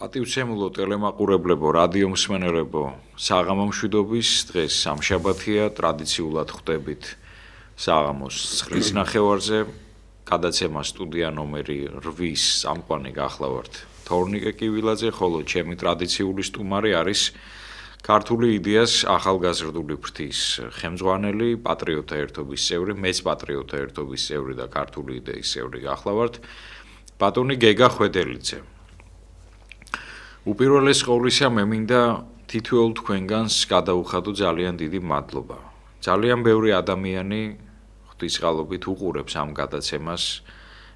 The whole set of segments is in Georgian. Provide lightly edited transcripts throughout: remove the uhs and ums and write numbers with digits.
პატივცემულო ტელემაყურებლებო, რადიო მსმენელებო, საღამო მშვიდობის დღეს სამშაბათია, ტრადიციულად ხვდებით საღამოს 9-ის ნახევარზე, გადაცემა სტუდია ნომერი 8-ის წამყვანი გახლავართ თორნიკე კივილაძე, ხოლო ჩემი ტრადიციული სტუმარი არის ქართული იდეას ახალგაზრდული ფრთის ხელმძღვანელი, პატრიოტთა ერთობის წევრი, მეც პატრიოტთა ერთობის წევრი და ქართული იდეის წევრი გახლავართ, ბატონი გეგა ხვედელიძე. უპირველეს ყოვლისა მე მინდა თითოეულ თქვენგანს გადაუხადო ძალიან დიდი მადლობა. ძალიან ბევრი ადამიანი ღვთისყალობით უყურებს ამ გადაცემას.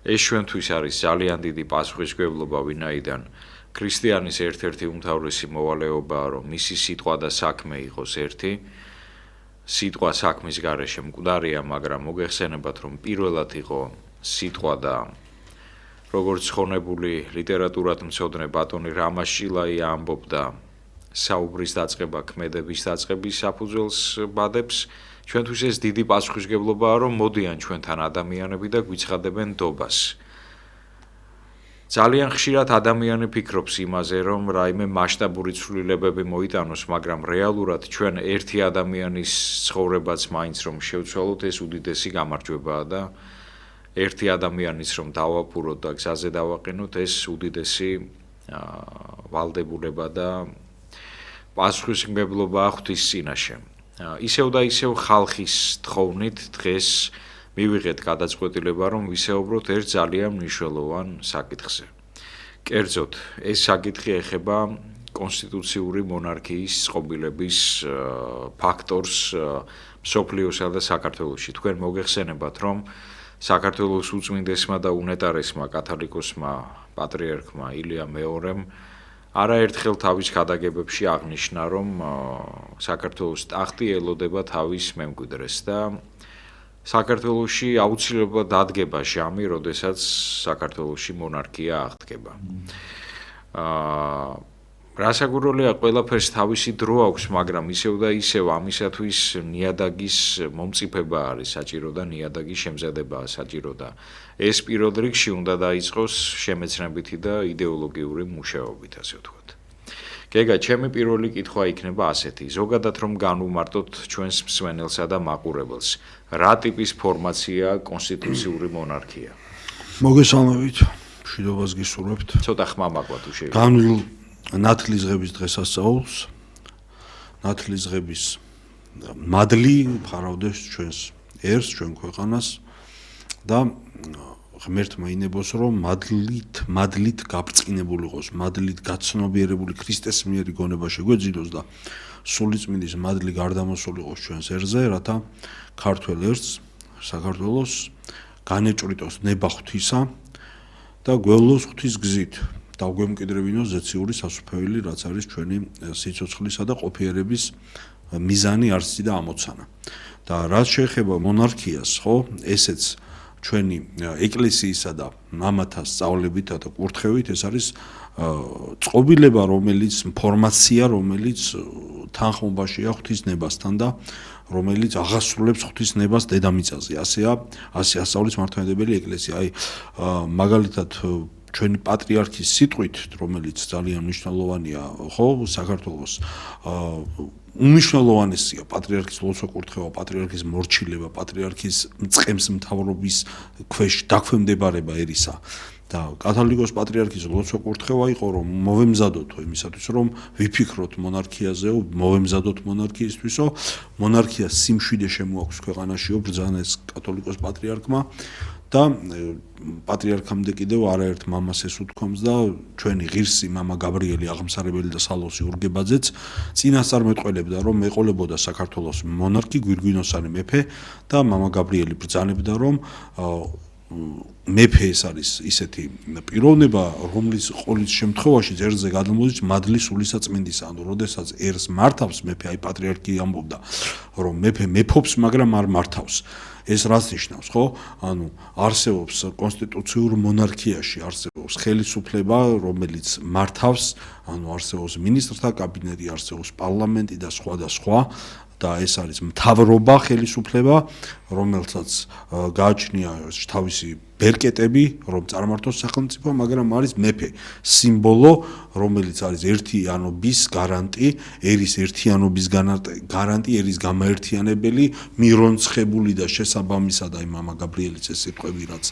ეს ჩვენთვის არის ძალიან დიდი პასუხისმგებლობა, ვინაიდან ქრისტიანის ერთ-ერთი უმთავრესი მოვალეობაა, რომ მისი სიტყვა და საქმე იყოს ერთი. სიტყვა საქმის გარეშე მკვდარია, მაგრამ მოგეხსენებათ, რომ პირველად იყო სიტყვა და როგორც ხონებული ლიტერატურად მცოდნე ბატონი რამაზ ჭილაი ამბობდა საუბრის დაწყება ქმედების დაწყების საფუძველს ბადებს, ჩვენთვის ეს დიდი პასუხისმგებლობაა, რომ მოდიან ჩვენთან ადამიანები და გვიცხადებენ დობას. ძალიან ხშირად ადამიანი ფიქრობს იმაზე, რომ რაიმე მასშტაბური ცვლილებები მოიტანოს, მაგრამ რეალურად ჩვენ ერთი ადამიანის ცხოვრებაც მაინც რომ შევცვალოთ, ეს უდიდესი გამარჯვებაა და ერთი ადამიანის რომ დავაფუროთ და გზაზე დავაყენოთ, ეს უდიდესი ვალდებულება და პასუხისმგებლობაა ღვთის წინაშე. ისევ და ისევ ხალხის თხოვნით დღეს მივიღეთ გადაწყვეტილება, რომ ვისაუბროთ ერთ ძალიან მნიშვნელოვან საკითხზე. კერძოდ, ეს საკითხი ეხება კონსტიტუციური მონარქიის წყობილების ფაქტორს მსოფლიოსა და საქართველოში. თქვენ მოგეხსენებათ, რომ საქართველოს უწმინდესმა და უნეტარესმა კათოლიკოსმა პატრიარქმა ილია მეორემ არაერთხელ თავის ქადაგებებში აღნიშნა, რომ საქართველოს ტახტი ელოდება თავის მემკვიდრეს და საქართველოში აუცილებლად დადგება ჟამი, როდესაც საქართველოში მონარქია აღდგება. რასაკვირველია, ყველაფერს თავისი დრო აქვს, მაგრამ ისევ და ისევ ამისათვის ნიადაგის მომწიფება არის საჭირო და ნიადაგის შემზადებაა საჭირო და ეს პირველ რიგში უნდა დაიწყოს შემეცნებითი და იდეოლოგიური მუშაობით, ასე ვთქვათ. გეგა, ჩემი პირველი კითხვა იქნება ასეთი: ზოგადად რომ განვუმარტოთ ჩვენს მსმენელსა და მაყურებელს, რა ტიპის ფორმაციაა კონსტიტუციური მონარქია? მოგესალმებით, მშვიდობას გისურვებთ. ცოტა ხმა მაყვა თუ შეიძლება. ნათლისღების დღესასწაულს, ნათლისღების მადლი ფარავდეს ჩვენს ერს, ჩვენ ქვეყანას და ღმერთმა ინებოს, რომ მადლით გაბრწყინებული იყოს, მადლით გაცნობიერებული ქრისტეს მიერი გონება შეგვეძინოს და სულიწმინდის მადლი გარდამოსული იყოს ჩვენს ერზე, რათა ქართველ ერს, საქართველოს განეჭვრიტოს ნება ღვთისა და გვევლოს ღვთის გზით. დავგვემკვიდრებინოს ზეციური სასუფეველი, რაც არის ჩვენი სიცოცხლისა და ყოფიერების მიზანი, არსი და ამოცანა. და რაც შეეხება მონარქიას, ხო, ესეც ჩვენი ეკლესიისა და მამათა სწავლებით და კურთხევით ეს არის წყობილება, რომელიც ფორმაცია, რომელიც თანხმობაშია ღვთის ნებასთან და რომელიც აღასრულებს ღვთის ნებას დედამიწაზე. ასეა, ასე ასწავლის მართლმადიდებელი ეკლესია. აი, მაგალითად ჩვენი პატრიარქის სიტყვით, რომელიც ძალიან მნიშვნელოვანია, ხო, საქართველოს უმნიშვნელოვანესია პატრიარქის ლოცვა-კურთხევა, პატრიარქის მორჩილება, პატრიარქის მწყემს მთავრობის ქვეშ დაქვემდებარება ერისა. და კათოლიკოს პატრიარქის ლოცვა-კურთხევა იყო, რომ მოვემზადოთ იმისათვის, რომ ვიფიქროთ მონარქიაზეო, მოვემზადოთ მონარქიისთვისო, მონარქიას სიმშვიდე შემოაქვს ქვეყანაშიო, ბრძანეს კათოლიკოს პატრიარქმა და პატრიარქამდე კიდევ არაერთ მამას ეს უთქვამს და ჩვენი ღირსი მამა გაბრიელი აღმსარებელი და სალოსი ურგებაძეც წინასწარმეტყველებდა, რომ ეყოლებოდა საქართველოს მონარქი გვირგვინოსანი მეფე და მამა გაბრიელი ბრძანებდა, რომ მეფე ეს არის ისეთი პიროვნება, რომლის ყოვლის შემთხვევაში ერზე გადმოდის მადლის სულისაწმინდისა. ანუ როდესაც ერს მართავს მეფე, აი პატრიარქი ამბობდა, რომ მეფე მეფობს, მაგრამ არ მართავს. ეს რას ნიშნავს, ხო? ანუ არსებობს კონსტიტუციურ მონარქიაში, არსებობს ხელისუფლება, რომელიც მართავს, ანუ არსებობს მინისტრთა კაბინეტი, არსებობს პარლამენტი და სხვა და სხვა. და ეს არის მთავრობა, ხელისუფლება, რომელსაც გააჩნია თავისი ბერკეტები, რომ წარმართოს სახელმწიფო, მაგრამ არის მეფე, სიმბოლო, რომელიც არის ერთიანობის გარანტი, ერის ერთიანობის გარანტი, ერის გამაერთიანებელი, მირონცხებული და შესაბამისად აი მამა გაბრიელის ეს სიტყვები რაც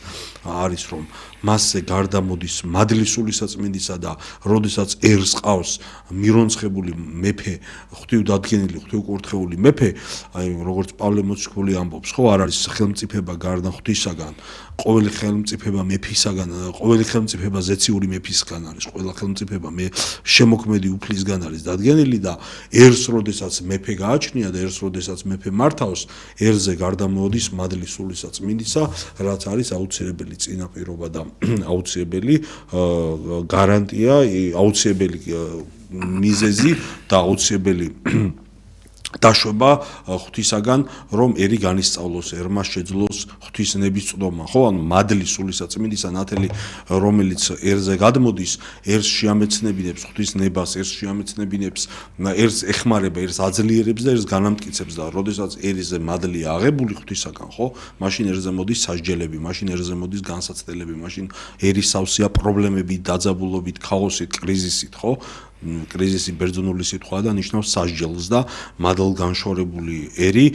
არის, რომ მასზე გარდა მოდის მადლის სულისაწმინდისა და როდესაც ერს ყავს მირონცხებული მეფე, ღვთივდადგენილი, ღვთივკურთხეული მეფე, აი როგორც პავლე მოციქული ამბობს, ხო, არ არის ხელმწიფება გარდა ღვთისაგან, ყოველი ხელმწიფება მეფისაგან, ყოველი ხელმწიფება ზეციური მეფისგან არის, ყველა ხელმწიფება შემოქმედი უფლისგან არის დადგენილი და ერს როდესაც მეფე გააჩნია და ერს როდესაც მეფე მართავს, ერზე გარდა მოდის მადლის სულისაწმინდისა, რაც არის აუცილებელი წინაპირობა და აუცილებელი გარანტია, აუცილებელი მიზეზი და აუცილებელი დაშვება ღვთისაგან, რომ ერი განისწავლოს, ერმა შეძლოს ღვთისნების წვდომა, ხო, ანუ მადლის სულისაწმინდისა ნათელი, რომელიც ერზე გადმოდის, ერს შეამეცნებინებს ღვთისნებას, ერს შეამეცნებინებს, ერს ეხმარება, ერს აძლიერებს და ერს განამტკიცებს და როდესაც ერზე მადლია აღებული ღვთისაგან, ხო, მაშინ ერზე მოდის სასჯელები, მაშინ ერზე მოდის განსაცდელები, მაშინ ერი სავსეა პრობლემებით, დაძაბულობით, ქაოსით, კრიზისით, ხო? კრიზისი ბერძნული სიტყვა და ნიშნავს სასჯელს და მადლგანშორებული ერი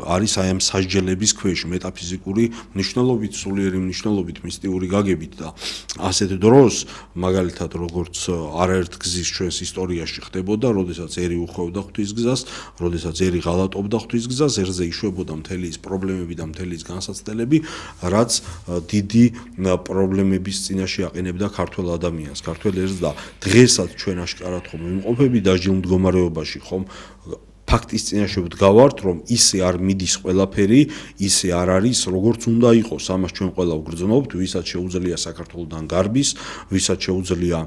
არის აი ამ სასჯელების ქვეშ მეტაფიზიკური მნიშვნელობით, სულიერი მნიშვნელობით, მისტიური გაგებით და ასეთ დროს მაგალითად როგორც არაერთ გზის ჩვენს ისტორიაში ხდებოდა, როდესაც ერი უხვევდა ღვთის გზას, როდესაც ერი ღალატობდა ღვთის გზას, ერზე იშვებოდა მთელი ის პრობლემები და მთელი ის განსაცდელები, რაც დიდი პრობლემების წინაშე აყენებდა ქართველ ადამიანს, ქართველ ერს და დღესაც ჩვენ აშკარად ხომ ვიმყოფები დაჟილ მდგომარეობაში, ხომ ფაქტის წინაშე ვდგავართ, რომ ისე არ მიდის ყველაფერი, ისე არ არის, როგორც უნდა იყოს. ამას ჩვენ ყველა ვგრძნობთ, ვისაც შეუძლია საქართველოსთან გარბის, ვისაც შეუძლია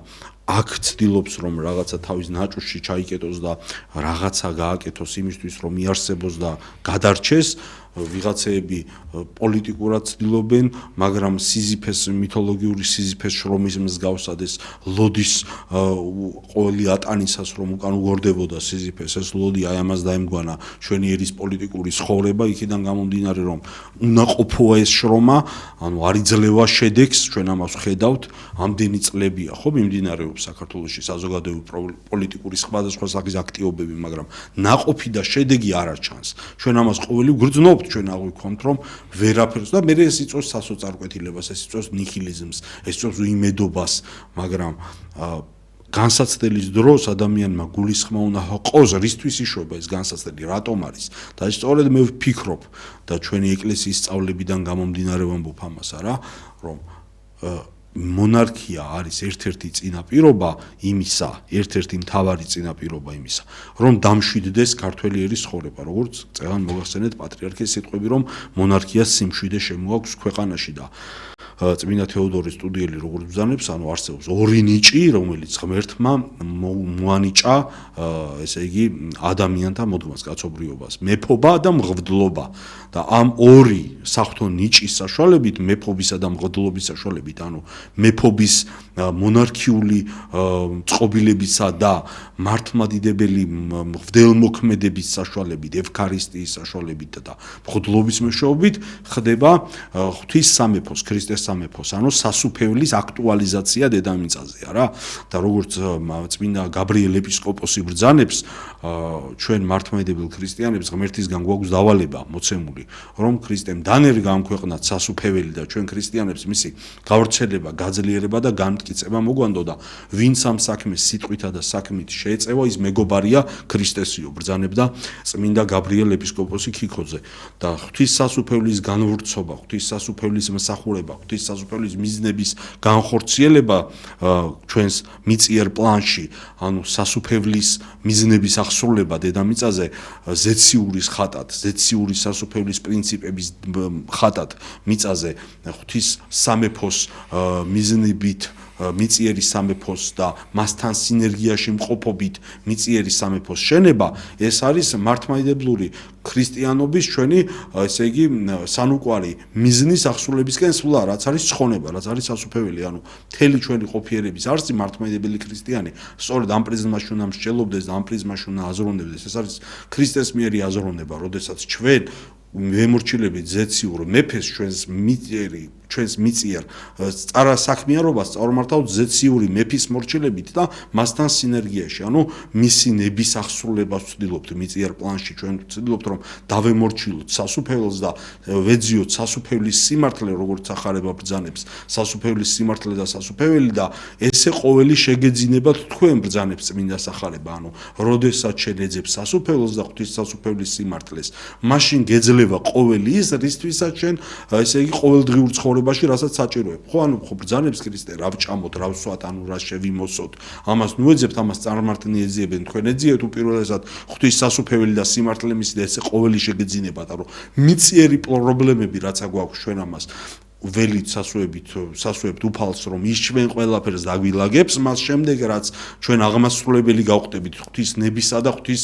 აქ ცდილობს, რომ რაღაცა თავის ნაჭუში ჩაიკეტოს და რაღაცა გააკეთოს იმისთვის, რომ იარსებოს და გადარჩეს. ვიღაცეები პოლიტიკურად ცდილობენ, მაგრამ სიზიფეს მითოლოგიური სიზიფეს შრომის მსგავსად ეს ლოდის ყოველი ატანისას რომ უკან უგორდებოდა სიზიფეს, ეს ლოდი აი ამას დაემგვანა ჩვენი ერის პოლიტიკური ცხოვრება, იქიდან გამომდინარე რომ უნაყოფოა ეს შრომა, ანუ არ იძლევა შედეგს, ჩვენ ამას ვხედავთ, ამდენი წლებია, ხო, მიმდინარეობს საქართველოში საზოგადოებრივი პოლიტიკური სხვადასხვა სახის აქტივობები, მაგრამ ნაყოფი და შედეგი არ არჩანს. ჩვენ ამას ყოველი ვგრძნობთ, ჩვენ აღვიქვამთ, რომ ვერაფერს და მე ეს იწვევს სასოწარკვეთილებას, ეს იწვევს ნიჰილიზმს, ეს იწვევს უიმედობას, მაგრამ განსაცდელის დროს ადამიანმა გულისხმა უნდა ჰყოს, რისთვის იშვება ეს განსაცდელი, რატომ არის და სწორედ მე ვფიქრობ და ჩვენი ეკლესიის სწავლებიდან გამომდინარე ვამბობ ამას, არა, რომ მონარქია არის ერთ-ერთი წინაპირობა იმისა, ერთ-ერთი მთავარი წინაპირობა იმისა, რომ დამშვიდდეს ქართველი ერის ცხოვრება, როგორც წეგან მოგახსენეთ პატრიარქის სიტყვები, რომ მონარქიას სიმშვიდე შემოაქვს ქვეყანაში და წმინდა თეოდორე სტუდიელი როგორც ბრძანებს, ანუ არსებობს ორი ნიჭი, რომელიც ღმერთმა მოანიჭა, ესე იგი, ადამიანთა მოდგმას, კაცობრიობას, მეფობა და მღვდლობა. და ამ ორი საღვთო ნიჭის საშუალებით, მეფობისა და მღვდლობის საშუალებით, ანუ მეფობის მონარქიული წყობილებისა და მართლმადიდებელი მღვდელმოქმედების საშუალებით, ევქარისტიის საშუალებით და მღვდლობის მეშვეობით ხდება ღვთის სამეფოს, ქრისტეს სამეფოს, ანუ სასუფეველის აქტუალიზაცია დედამიწაზე, არა? და როგორც წმინდა გაბრიელ ეპისკოპოსი ბრძანებს, ჩვენ მართლმადიდებელ ქრისტიანებს ღმერთისგან გვაქვს დავალება მოცემული, რომ ქრისტემ დანერ გამქვეყნათ სასუფეველი და ჩვენ ქრისტიანებს მისი გავრცელება, გაძლიერება და განმტკიცება მოგვანდო და ვინც ამ საქმეს სიტყვითა და საქმით შეეწევა, ის მეგობარია ქრისტესიო, ბრძანებდა წმინდა გაბრიელ ეპისკოპოსი ქიქოძე და ღვთის სასუფეველის განვრცობა, ღვთის სასუფეველის მსახურება, ღვთის სასუფეველის მიზნების განხორციელება ჩვენს მიწიერ პლანში, ანუ სასუფეველის მიზნების აღსრულება დედამიწაზე ზეციურის ხატად, ზეციური სასუფეველის პრინციპების ხატად მიწაზე ღვთის სამეფოს მიზნებით მიწიერი სამეფოს და მასთან სინერგიაში მყოფობით მიწიერი სამეფოს შენება, ეს არის მართლმადიდებლური ქრისტიანობის ჩვენი, ესე იგი, სანუკვარი მიზნის აღსრულებისკენ სვლა, რაც არის ცხონება, რაც არის სასუფეველი, ანუ მთელი ჩვენი ყოფიერების არსი მართლმადიდებელი ქრისტიანი, სწორედ ამ პრიზმაში უნდა მსჯელობდეს და ამ პრიზმაში უნდა აზროვნებდეს. ეს არის ქრისტეს მიერი აზროვნება, როდესაც ჩვენ ვემორჩილებით ზეციურ მეფეს ჩვენს მიწიერ წარა საქმიანობას წარმართავთ ზეციური მეფის მორჩილებით და მასთან სინერგიაში. ანუ მისი ნების აღსრულებას ვცდილობთ მიწიერ პლანში, ჩვენ ვცდილობთ რომ დავემორჩილოთ სასუფეველს და ვეძიოთ სასუფეველის სიმართლე, როგორც ახარება ბრძანებს, სასუფეველის სიმართლე და სასუფეველი და ესე ყოველი შეგეძინებათ თქვენ ბრძანებს წმინდა სახარება. ანუ როდესაც შეგეძებ სასუფეველს და ღვთის სასუფეველის სიმართლეს, მაშინ გეძლევა ყოველი ის, რისთვისაც ჩვენ ესე იგი ყოველდღიურ ცხოვრებაში რასაც საჭიროებ. ხო, ანუ ხო ბრძანებს ქრისტე, რა ვჭამოთ, რა ვსვათ, ანუ რა შევიმოსოთ. ამას ნუეძებთ, ამას წარმართნი ეძიებენ, თქვენ ეძიეთ უპირველესად ღვთის სასუფეველი და სიმართლე მისი და ესე ყოველი შეგეძინებათ, რომ მიწიერი პრობლემები რაცა გვაქვს ჩვენ ამას ველით სასუებთ უფალს რომ ის ჩვენ ყველაფერს დაგვილაგებს მას შემდეგ რაც ჩვენ აღმასრულებელი გავხდებით ღვთის ნებისა და ღვთის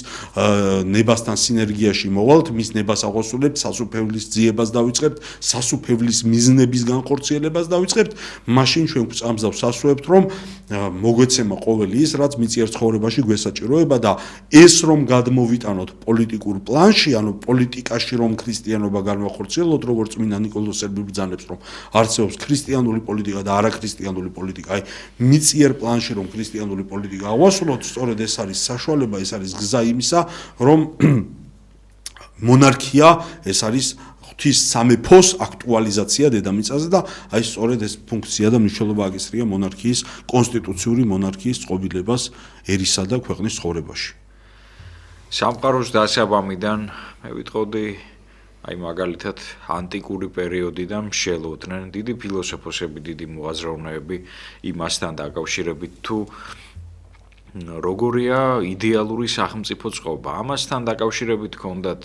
ნებასთან სინერგიაში მოვალთ მის ნებას აღოსულებთ სასუფეველის ძიებას დავიწყებთ სასუფეველის მიზნების განხორციელებას დავიწყებთ მაშინ ჩვენ გვწამსავ სასუებთ რომ მოგვეცემა ყოველი ის რაც მიწიერ ცხოვრებაში გვესაჭიროება და ეს რომ გადმოვიტანოთ პოლიტიკურ პლანში ანუ პოლიტიკაში რომ ქრისტიანობა განვახორციელოთ როგორც წმინდა ნიკოლოზ ბრძანებს რომ არსებობს ქრისტიანული პოლიტიკა და არაქრისტიანული პოლიტიკა. აი მიწიერ პლანში რომ ქრისტიანული პოლიტიკა ავასრულოთ, სწორედ ეს არის საშუალება, ეს არის გზა იმისა, რომ მონარქია ეს არის ღვთის სამეფოს აქტუალიზაცია დედამიწაზე და აი სწორედ ეს ფუნქცია და მნიშვნელობა აკისრია მონარქიის კონსტიტუციური მონარქიის წყობილებას ერისა და ქვეყნის ცხოვრებაში. სამყაროს დასაბამიდან მე ვიტყოდი აი მაგალითად ანტიკური პერიოდიდან მშელოდნენ დიდი ფილოსოფოსები, დიდი მოაზროვნეები იმასთან დაკავშირებით თუ როგორია იდეალური სახელმწიფო წყობა. ამასთან დაკავშირებით ჰქონდათ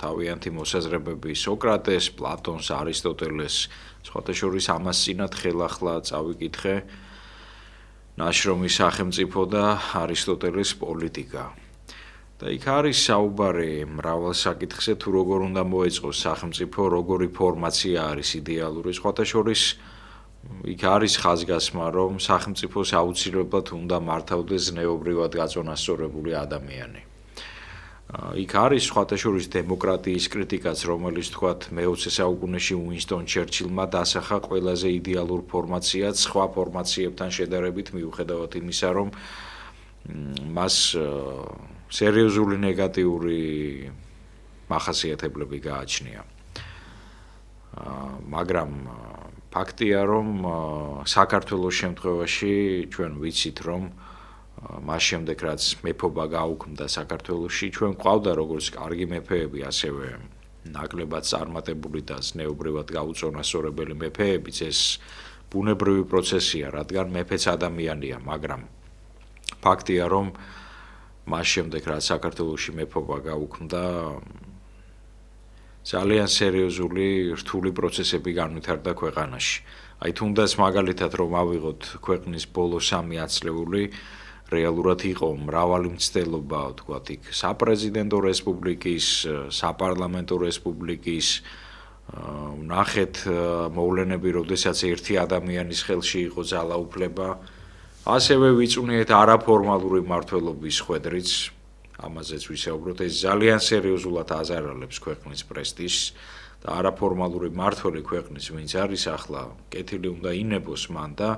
თავიანთი მოსაზრებები სოკრატეს, პლატონს, არისტოტელეს, სხვათა შორის ამას წინათ ხელახლა წავიკითხე ნაშრომის სახელმწიფო და არისტოტელეს პოლიტიკა. და იქ არის საუბარი მრავალ საკითხზე თუ როგორ უნდა მოეწყოს სახელმწიფო, როგორი ფორმაცია არის იდეალური, სხვათა შორის იქ არის ხაზგასმა, რომ სახელმწიფოს აუცილებლად უნდა მართავდეს ზნეობრივად გაწონასწორებული ადამიანი. იქ არის სხვათა შორის დემოკრატიის კრიტიკაც, რომელიც თქვათ მე-20 საუკუნეში უინსტონ ჩერჩილმა დასახა ყველაზე იდეალურ ფორმაციად სხვა ფორმაციებთან შედარებით მიუხედავად იმისა, რომ მას სერიოზული ნეგატიური მახასიათებლები გააჩნია. მაგრამ ფაქტია, რომ საქართველოს შემთხვევაში ჩვენ ვიცით, რომ მას შემდეგ რაც მეფობა გაუქმდა საქართველოში, ჩვენ ყავდა როგორც კარგი მეფეები, ასევე ნაკლებად წარმატებული და ზნეობრივად გაუწონასწორებელი მეფეებიც, ეს ბუნებრივი პროცესია, რადგან მეფეც ადამიანია, მაგრამ ფაქტია, რომ მას შემდეგ რაც საქართველოში მეფობა გაუქმდა, ძალიან სერიოზული რთული პროცესები განვითარდა ქვეყანაში. აი თუნდაც მაგალითად რომ ავიღოთ ქვეყნის ბოლო 3 ათწლეული, რეალურად იყო მრავალი მცდელობა, თქვათ იქ საპრეზიდენტო რესპუბლიკის, საპარლამენტო რესპუბლიკის, ნახეთ მოვლენები, როდესაც ერთი ადამიანის ხელში იყო ძალაუფლება, ასევე ვიწვნიეთ არაფორმალური მმართველობის ხვედრიც, ამაზეც ვისაუბროთ, ეს ძალიან სერიოზულად აზარალებს ქვეყნის პრესტიჟს და არაფორმალური მმართველი ქვეყნის ვინც არის ახლა, კეთილი უნდა ინებოს მან და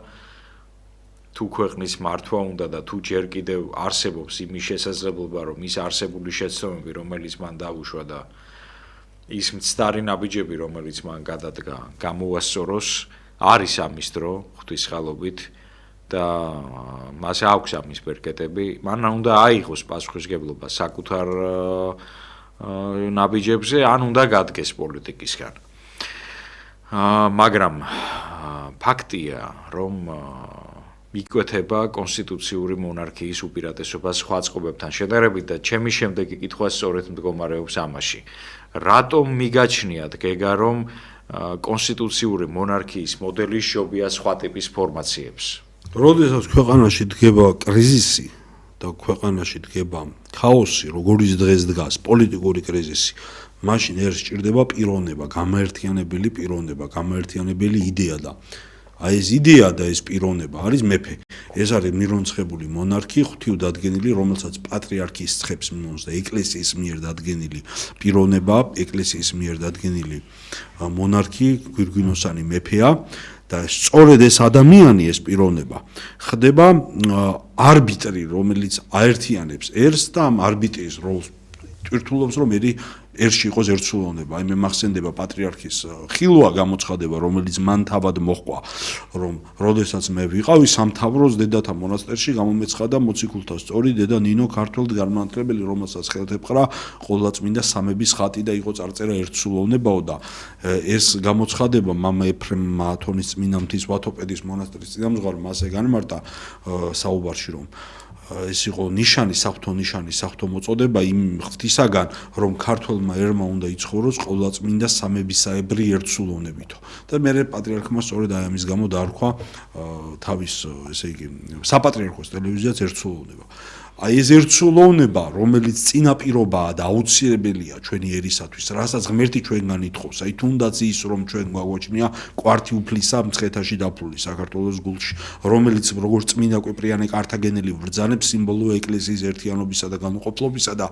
თუ ქვეყნის მართვა უნდა და თუ ჯერ კიდევ არსებობს იმის შესაძლებლობა, რომ ის არსებული შეცდომები, რომელიც მან დაუშვა და ის მცდარი ნაბიჯები, რომელიც მან გადადგა, გამოასწოროს, არის ამის დრო, ღვთის ხალობით და მას აქვს ამის ბერკეტები, მან უნდა აიღოს პასუხისმგებლობა საკუთარ ნაბიჯებზე, ან უნდა გადგეს პოლიტიკისგან. მაგრამ ფაქტია, რომ მიკვეთება კონსტიტუციური მონარქიის უპირატესობა სხვა წყობებთან შედარებით და ჩემი შემდეგი კითხვა სწორედ მდგომარეობს ამაში. რატომ მიგაჩნიათ გეგა, რომ კონსტიტუციური მონარქიის მოდელი შობია სხვა ტიპის ფორმაციებს? როდესაც ქვეყანაში დგება კრიზისი და ქვეყანაში დგება ქაოსი, როგორიც დღეს დგას, პოლიტიკური კრიზისი, მაშინ ერთ სჭირდება პიროვნება, გამაერთიანებელი პიროვნება, გამაერთიანებელი იდეა და აი ეს იდეა და ეს პიროვნება არის მეფე. ეს არის მირონცხებული მონარქი, ღვთიუდადგენილი, რომელსაც პატრიარქის ცხებს მიმოს და ეკლესიის მიერ დადგენილი პიროვნება, ეკლესიის მიერ დადგენილი მონარქი, გვირგვინოსანი მეფეა და სწორედ ეს ადამიანი, ეს პიროვნება ხდება არბიტრი, რომელიც აერთიანებს ერს და ამ არბიტრის როლს ტვირთულობს, რომ ერში იყოს ერთსულოვნება. აი მე მახსენდება პატრიარქის ხილვა გამოცხადება, რომელიც მან თავად მოჰყვა, რომ როდესაც მე ვიყავი სამთავროს დედათა მონასტერში გამომეცხადა მოციქულთა სწორი დედა ნინო ქართველ განმანათლებელი, რომელსაც ხელთ ეპყრა ყოვლადწმინდა სამების ხატი და იყო წარწერა ერთსულოვნებაო და ეს გამოცხადება მამა ეფრემ მათონის წმინდა მთისვათოპედის მონასტრის წინამძღვარმა ასე განმარტა საუბარში, რომ ეს იყო ნიშანი, საფრთხო ნიშანი, საფრთხო მოწოდება იმ ღვთისაგან, რომ ქართველმა ერმა უნდა იცხოვროს ყოვლადწმინდა სამებისაებრი ერთსულოვნებითო. და მე პატრიარქმა სწორედ აი ამის გამო დაარქვა თავის, ესე იგი, საპატრიარქოს ტელევიზიაც ერთსულოვნება. აი ეს ერთსულოვნება, რომელიც წინაპირობაა და აუცილებელია ჩვენი ერისათვის, რასაც ღმერთი ჩვენგან ითხოვს, აი თუნდაც ის, რომ ჩვენ გვაგვაჩნია კვართი უფლისა მცხეთაში დაფლული საქართველოს გულში, რომელიც როგორც წმინდა კვიპრიანე კართაგენელი ბრძანებს სიმბოლოა ეკლესიის ერთიანობისა და განუყოფლობისა და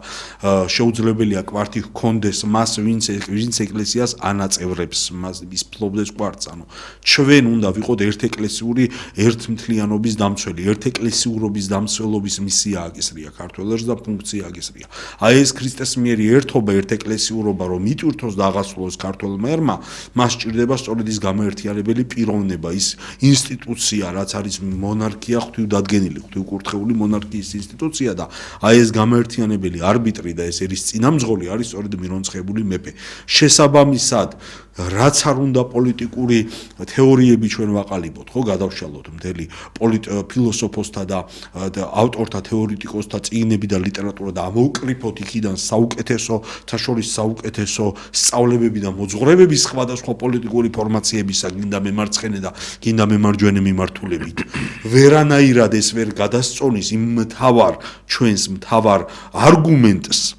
შეუძლებელია კვართი ჰქონდეს მას, ვინც ეკლესიას ანაწევრებს, ის ფლობდეს კვართს, ანუ ჩვენ უნდა ვიყოთ ერთეკლესიური ერთმთლიანობის დამცველი, ერთეკლესიურობის დამცველობის მისია აგესრია ქართველებს და ფუნქცია აგესრია. აი ეს ქრისტეს მიერი ერთობა, ერთეკლესიურობა, რომ იტვირთოს და აღასრულოს ქართველმა ერმა, მას სჭირდება სწორედ ის გამოერთიანებელი პიროვნება, ის ინსტიტუცია, რაც არის მონარქია, ღვთიუდადგენილი, ღვთიუკურთხეული მონარქიის ინსტიტუცია და აი ეს გამოერთიანებელი არბიტრი და ეს ერის წინამძღოლი არის სწორედ მირონცხებული მეფე. შესაბამისად, რაც არ უნდა პოლიტიკური თეორიები ჩვენ ვაყალიბოთ, ხო, გადავშალოთ მთელი ფილოსოფოსთა და ავტორთა თეორიტიკოსთა წიგნები და ლიტერატურა და ამოვკრიფოთ იქიდან საუკეთესო, თაშორის საუკეთესო სწავლებები და მოძღვრებები სხვადასხვა პოლიტიკური ფორმაციებისა, გინდა მემარცხენე და გინდა მემარჯვენე მიმართულებით. ვერანაირად ეს ვერ გადასწონის იმ ჩვენს მთავარ არგუმენტს,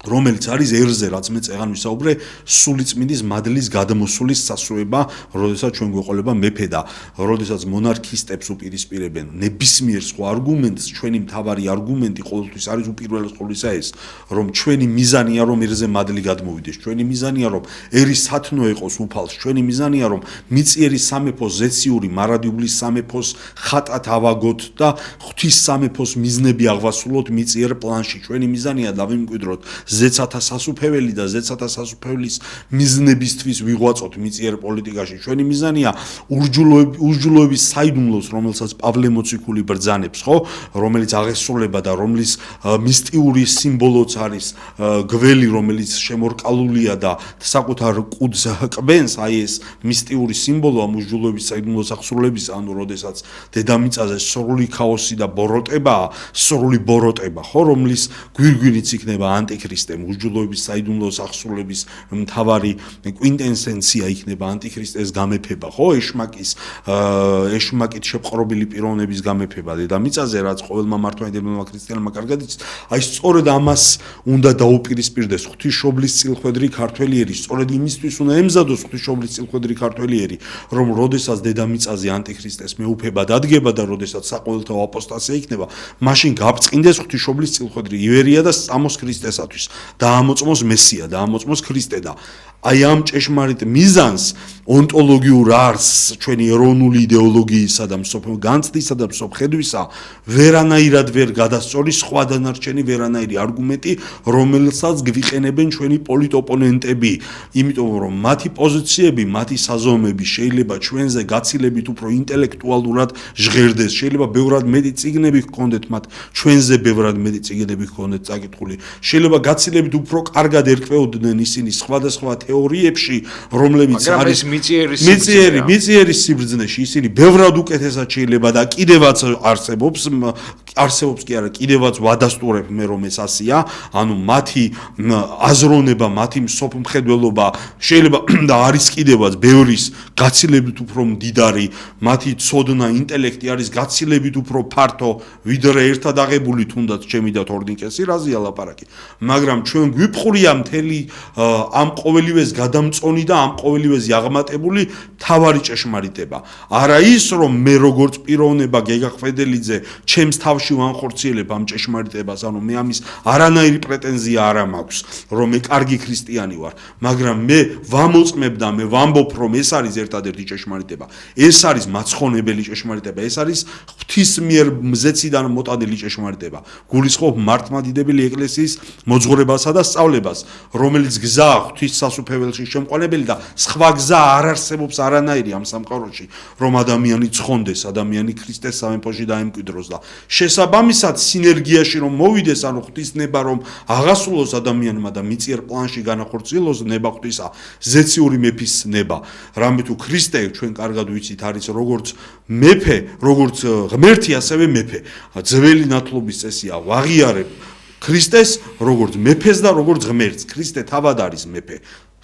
რომელიც არის ერზე, რაც მე წეგან ვისაუბრე, სულიწმინდის მადლის გადმოსulis სასუება, როდესაც ჩვენ გვეყოლება მეფე და როდესაც მონარქისტებს უპირისპირებენ ნებისმიერ სხვა არგუმენტს, ჩვენი მთავარი არგუმენტი ყოველთვის არის უპირველეს ყოვლისა ეს, რომ ჩვენი მიზანია, რომ ერზე მადლი გადმოვიდეს, ჩვენი მიზანია, რომ ერი სათნო იყოს უფალს, ჩვენი მიზანია, რომ მიწიერი სამეფოს ზეციური მარადიუბლის სამეფოს ხატად ავაგოთ და ღვთის სამეფოს მიზნები აღვასრულოთ მიწიერ პლანში, ჩვენი მიზანია დავიმკვიდროთ ზეცათა სასუფეველი და ზეცათა სასუფეველის მიზნებისთვის ვიღვაწოთ მიწიერ პოლიტიკაში. ჩვენი მიზანია ურჯულოების საიდუმლოს, რომელსაც პავლე მოციქული ბრძანებს, ხო, რომელიც აღესრულება და რომლის მისტიური სიმბოლოც არის გველი, რომელიც შემორკალულია და საკუთარ კუდს ყბენს, აი ეს მისტიური სიმბოლო ამ ურჯულოების საიდუმლოს აღსრულების, ანუ როდესაც დედამიწაზე სრული ქაოსი და ბოროტებაა, სრული ბოროტება, ხო, რომლის გვირგვინიც იქნება ანტიქრისტი ურჯულოების საიდუმლოს აღსრულების მთავარი კვინტესენცია იქნება ანტიქრისტეს გამეფება, ხო, ეშმაკით შეპყრობილი პიროვნების გამეფება დედამიწაზე, რაც ყოველმა მართლმადიდებელმა ქრისტიანმა კარგად იცის. აი სწორედ ამას უნდა დაუპირისპირდეს ღვთისმშობლის წილხვედრი ქართველი ერი, სწორედ იმისთვის უნდა ემზადოს ღვთისმშობლის წილხვედრი ქართველი ერი, რომ როდესაც დედამიწაზე ანტიქრისტეს მეუფება დადგება და როდესაც საყოველთაო აპოსტასია იქნება, მაშინ გაბწყინდეს ღვთისმშობლის წილხვედრი ივერია და წამოს ქრისტესათვის. დაამოწმოს მესია, დაამოწმოს ქრისტე და აი ამ ჭეშმარიტ მიზანს ონტოლოგიურ არსს ჩვენი ეროვნული იდეოლოგიისა და განცდისა და მსოფლხედვისა ვერანაირად ვერ გადასწოლის სხვა დანარჩენი ვერანაირი არგუმენტი, რომელსაც გვიყენებენ ჩვენი პოლიტოპონენტები, იმიტომ რომ მათი პოზიციები, მათი საზომები შეიძლება ჩვენზე გაცილებით უფრო ინტელექტუალურად ჟღერდეს, შეიძლება ბევრად მეტი წიგნები ჰქონდეთ მათ, ჩვენზე ბევრად მეტი წიგნები ჰქონდეთ წაკითხული, შეიძლება გაცილებით უფრო კარგად ერკვეოდნენ ისინი სხვადასხვა თეორიებში, რომლებიც არის მიწიერი სიბრძნეში, ისინი ბევრად უკეთესად შეიძლება და კიდევაც არსებობს კი არა, კიდევაც ვადასტურებ მე რომ ეს ასია, ანუ მათი აზროვნება, მათი მსოფლმხედველობა შეიძლება და არის კიდევაც ბევრის გაცილებით უფრო მდიდარი, მათი ცოდნა, ინტელექტი არის გაცილებით უფრო ფართო, ვიდრე ერთად აღებული თუნდაც ჩემი და თორნიკესი, რაზეა ლაპარაკი. მაგრამ ჩვენ გვიფხვრია მთელი ამ ყოველივე ყოველივეს გადამწონი და ამ ყოველივეზე აღმატებული თავარი ჭეშმარიტება. არა ის, რომ მე როგორც პიროვნება გეგა ხვედელიძე ჩემს თავში ვანხორციელებ ამ ჭეშმარიტებას, ანუ მე ამის არანაირი პრეტენზია არ მაქვს, რომ მე კარგი ქრისტიანი ვარ, მაგრამ მე ვამოწმებ და მე ვამბობ, რომ ეს არის ერთადერთი ჭეშმარიტება. ეს არის მაცხონებელი ჭეშმარიტება, ეს არის ღვთის მიერ მზეციდან მოტანილი ჭეშმარიტება. გულისხმობ მართლმადიდებელი ეკლესიის მოძღვრებასა და სწავლებას, რომელიც გზაა ღვთის სასუფეველში შემყვანებელი და სხვა გზა არ არსებობს არანაირი ამ სამყაროში, რომ ადამიანი ცხონდეს, ადამიანი ქრისტეს სამეფოში დაემკვიდროს და შესაბამისად სინერგიაში რომ მოვიდეს, ანუ ღვთის ნება რომ აღასრულოს ადამიანმა და მიწიერ პლანში განახორციელოს ნება ღვთისა, ზეციური მეფის ნება. რამე თუ ქრისტე ჩვენ კარგად ვიცით არის როგორც მეფე, როგორც ღმერთი, ასევე მეფე. ძველი ნათლობის წესია ვაღიარებ ქრისტეს როგორც მეფეს და როგორც ღმერთს. ქრისტე თავად არის მეფე.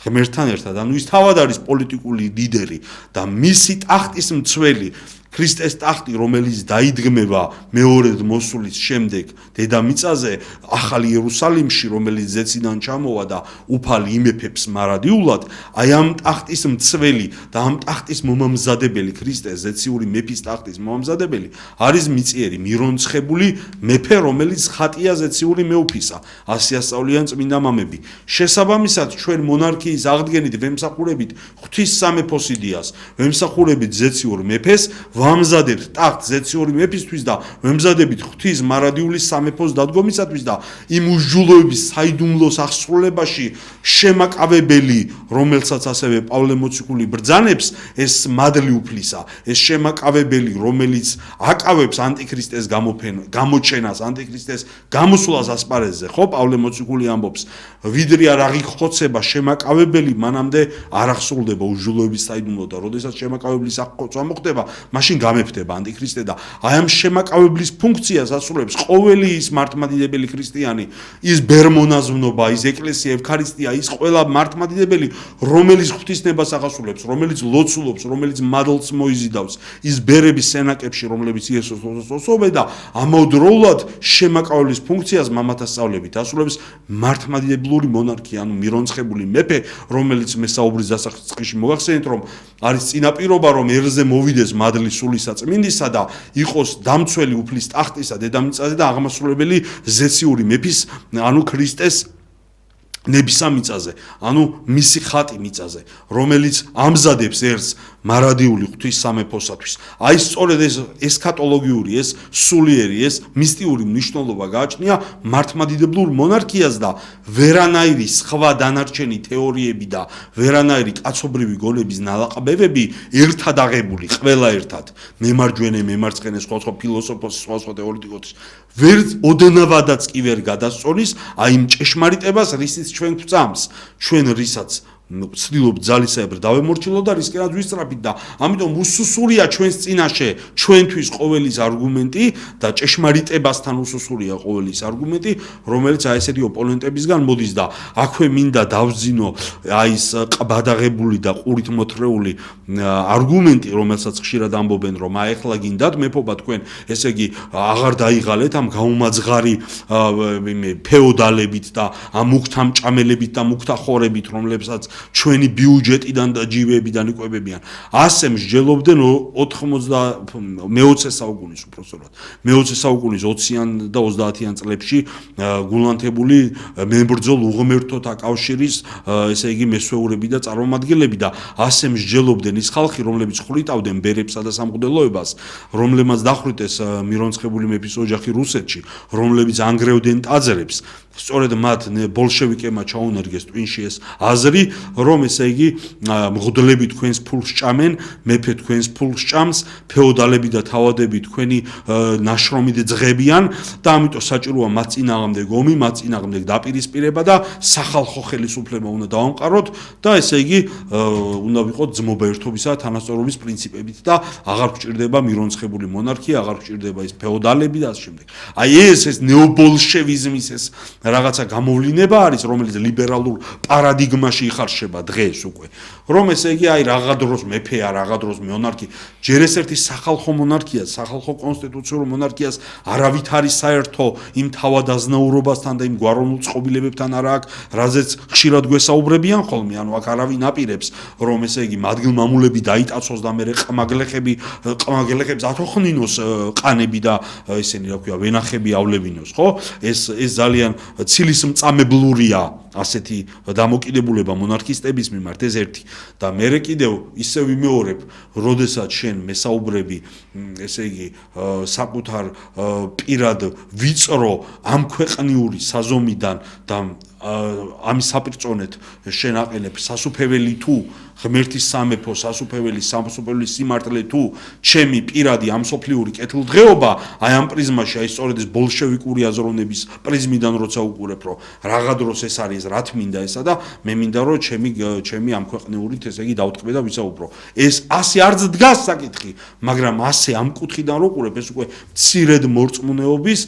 ღმერთთან ერთად, ანუ ის თავად არის პოლიტიკური ლიდერი და მისი ტახტის მცველი ქრისტეს ტახტი, რომელიც დაიდგმება მეორედ მოსulis შემდეგ დედამიწაზე, ახალი იერუსალიმში, რომელიც ზეციდან ჩამოვა და უფალი იმეფებს მარადიულად, აი ამ ტახტის მცველი და ამ ტახტის მომამზადებელი ქრისტეს ზეციური მეფის ტახტის მომამზადებელი არის მიწიერი, მირონცხებული მეფე, რომელიც ხატია ზეციური მეუფისა. ასე ასწავლიან წმინდა მამები. შესაბამისად, ჩვენ მონარქიის აღდგენით ვემსახურებით ღვთის სამეფოს იდეას, ვემსახურებით ზეციურ მეფეს, ვამზადებთ ტახტ ზეციური მეფისთვის და ვემზადებით ღვთის მარადიული სამეფოს დადგომისათვის და იმ უსჯულოების საიდუმლოს აღსრულებაში შემაკავებელი, რომელსაც ასევე პავლე მოციქული ბრძანებს, ეს მადლი უფლისა, ეს შემაკავებელი, რომელიც აკავებს ანტიქრისტეს გამოჩენას, ანტიქრისტეს გამოსვლას ასპარეზზე, ხო, პავლე მოციქული ამბობს, ვიდრე არ აღიხოცება შემაკავებელი, მანამდე არ აღსრულდება უსჯულოების საიდუმლო და როდესაც შემაკავებლის აღხოცვა მოხდება, მაშინ გამეფდება ანტიქრისტე და აი ამ შემაკავებლის ფუნქციას ასრულებს ყოველი ის მართლმადიდებელი ქრისტიანი, ის ბერმონაზვნობა, ის ეკლესია, ევქარისტია, ის ყველა მართლმადიდებელი, რომელიც ღვთისნებას აღასრულებს, რომელიც ლოცულობს, რომელიც მადლს მოიზიდავს, ის ბერების სენაკებში, რომლებიც იესოს ოსობენ და ამავდროულად შემაკავებლის ფუნქციას მამათა სწავლებით ასრულებს მართლმადიდებლური მონარქია, ანუ მირონცხებული მეფე, რომელიც მე საუბრის დასაწყისში მოგახსენეთ, რომ არის წინაპირობა, რომ ერზე მოვიდეს მადლი სულისა წმინდისა და იყოს დამცველი უფლის ტახტისა დედამიწაზე და აღმასრულებელი ზეციური მეფის, ანუ ქრისტეს ნებისა მიწაზე, ანუ მისი ხატი მიწაზე, რომელიც ამზადებს ერთს მარადიული ღვთის სამეფოსათვის. აი სწორედ ეს ესქატოლოგიური, ეს სულიერი, ეს მისტიური მნიშვნელობა გააჩნია მართლმადიდებლურ მონარქიას და ვერანაირი სხვა დანარჩენი თეორიები და ვერანაირი კაცობრივი გონების ნალაყბებები ერთად აღებული, ყველა ერთად, მემარჯვენე, მემარცხენე, სხვა ფილოსოფოსი, სხვა თეორეტიკოსი, ვერ ოდნავადაც კი ვერ გადასწონის აი იმ ჭეშმარიტებას, რისიც ჩვენ გვწამს, ჩვენ რისაც ვცდილობთ ძალისებრ დავემორჩილოთ და რისკენად ვისწრაფით და ამიტომ უსუსურია ჩვენს წინაშე ჩვენთვის ყოველის არგუმენტი და ჭეშმარიტებასთან უსუსურია ყოველის არგუმენტი, რომელიც აი ესეთი ოპონენტებისგან მოდის და აქვე მინდა დავძინო აი ეს ყბადაღებული და ყურით მოთრეული არგუმენტი, რომელსაც ხშირად ამბობენ, რომ აი ახლა გინდათ მეფობა თქვენ, ესე იგი აღარ დაიღალეთ ამ გაუმაძღარი ფეოდალებით და ამ მუქთა მჭამელებით და მუქთა ხორებით, რომლებსაც ჩვენი ბიუჯეტიდან და ჯივეებიდან იკვებებიან. ასე მსჯელობდნენ მე-20 საუკუნის უпроსტად. მე-20 საუკუნის 20-იან და 30-იან წლებში გულანთებული მებრძოლ უღმერთოთა კავშირის, ესე იგი მესვეურები და წარმომადგენლები და ასე მსჯელობდნენ ის ხალხი, რომლებიც ხვრიტავდნენ ბერებსა და სამღვდელოებას, რომლებმაც დახვრიტეს მირონცხებული მეფის ოჯახი რუსეთში, რომლებიც ანგრევდნენ ტაძრებს. სწორედ მათ ბოლშევიკებმა ჩაუნერგეს ტვინში ეს აზრი, რომ ესე იგი მღვდლები თქვენს ფულს ჭამენ, მეფე თქვენს ფულს ჭამს, ფეოდალები და თავადები თქვენი ნაშრომით ძღებიან და ამიტომ საჭიროა მათ წინააღმდეგ ომი, მათ წინააღმდეგ დაპირისპირება და სახალხო ხელისუფლება უნდა დავამყაროთ და ესე იგი უნდა ვიყოთ ძმობა ერთობისა და თანასწორობის პრინციპებით და აღარ გვჭირდება მირონცხებული მონარქია, აღარ გვჭირდება ის ფეოდალები და ასე შემდეგ. აი ეს ნეობოლშევიზმის ეს რაღაცა გამოვლინება არის, რომელიც ლიბერალურ პარადიგმაში იხარშება დღეს უკვე, რომ ესე იგი აი რაღა დროს მეფეა, რაღა დროს მონარქი, ჯერ ეს ერთი სახალხო მონარქია, სახალხო კონსტიტუციურ მონარქიას არავით არის საერთო იმ თავადაზნაურობასთან და იმ გვაროვნულ წყობილებებთან არა აქვს, რაზეც ხშირად გვესაუბრებიან ხოლმე, ანუ აქ არავინ აპირებს, რომ ესე იგი მადგილმამულები დაიტაცოს და მერე ყმაგლეხებს ათოხნინოს ყანები და ესენი რა ქვია, ვენახები ავლებინოს, ხო? ეს ძალიან ცილისმწამებლურია ასეთი დამოკიდებულება მონარქისტების მიმართ ეს ერთი და მერე კიდევ ისე ვიმეორებ, როდესაც შენ მესაუბრები, ესე იგი, საკუთარ პირად ვიწრო ამ ქვეყნიური საზომიდან და ამის საპირწონეთ შენ აყენებ სასუფეველი თუ ღმერთის სამეფო, სასუფეველი სიმართლე თუ ჩემი პირადი ამსოფლიური კეთილდღეობა, აი ამ პრიზმაში, აი სწორედ ეს ბოლშევიკური აზროვნების პრიზმიდან როცა უყურებ, რომ რაღა დროს ეს არის რა თმინდა ესა და მე მინდა რომ ჩემი ამ ქვეყნიურით ესე იგი დავტკბე და ვისაუბრო. ეს ასე არც დგას საკითხი, მაგრამ ასე ამ კუთხიდან რო უყურებ, ეს უკვე მცირედ მორწმუნეობის,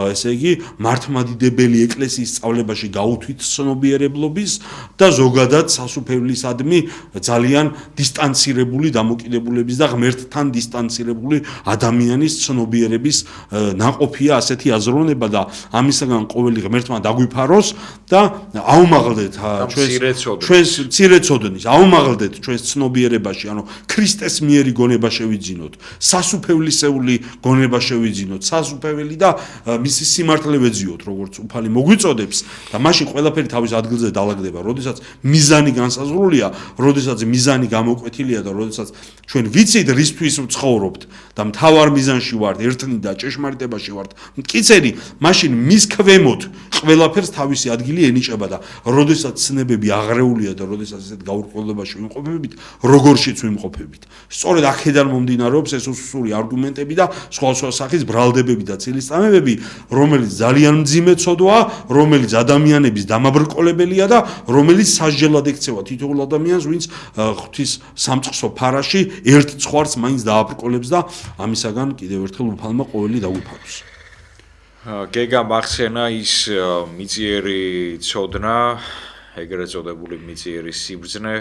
ესე იგი მართლმადიდებელი ეკლესიის სწავლებაში გაუთვითცნობიერებლობის და ზოგადად სასუფევლისადმი ძალიან დისტანცირებული დამოკიდებულების და ღმერთთან დისტანცირებული ადამიანის ცნობიერების ნაყოფია ასეთი აზროვნება და ამისაგან ყოველი ღმერთმა დაგვიფაროს და აუმაღლდეთ ჩვენს მცირეცოდნის, აუმაღლდეთ ჩვენს ცნობიერებაში, ანუ ქრისტეს მიერი გონება შევიძინოთ, სასუფევლისეული გონება შევიძინოთ, სასუფეველი და მისი სიმართლე ვეძიოთ, როგორც უფალი მოგვიწოდებს და მაშინ ყველაფერი თავის ადგილზე დაალაგდება, როდესაც მიზანი განსაზღვრულია, როდესაც მიზანი გამოკვეთილია და როდესაც ჩვენ ვიცით რისთვის ვცხოვრობთ და მთავარ მიზანში ვართ, ერთნი და ჭეშმარიტებაში ვართ მტკიცენი, მაშინ მის ქვემოთ ყველაფერს თავისი ადგილი ენიჭება და როდესაც ცნებები აღრეულია და როდესაც ესეთ გაურკვევლობაში ვიმყოფებით, როგორშიც ვიმყოფებით. სწორედ აქედან მომდინარეობს ეს უსუსური არგუმენტები და სხვა სახის ბრალდებები და ცილისწამებები, რომელიც ძალიან მძიმე ცოდვაა, რომელიც ადამიანების დამაბრკოლებელია და რომელიც სასჯელად ექცევა თითოეულ ადამიანს, ვინც ღვთის სამწყსო ფარაში ერთ ცხვარს მაინც დააბრკოლებს და ამისაგან კიდევ ერთხელ უფალმა ყოველი დაგვიფაროს. გეგა მახსენა ის მიწიერი ცოდნა, ეგრეთ წოდებული მიწიერი სიბრძნე,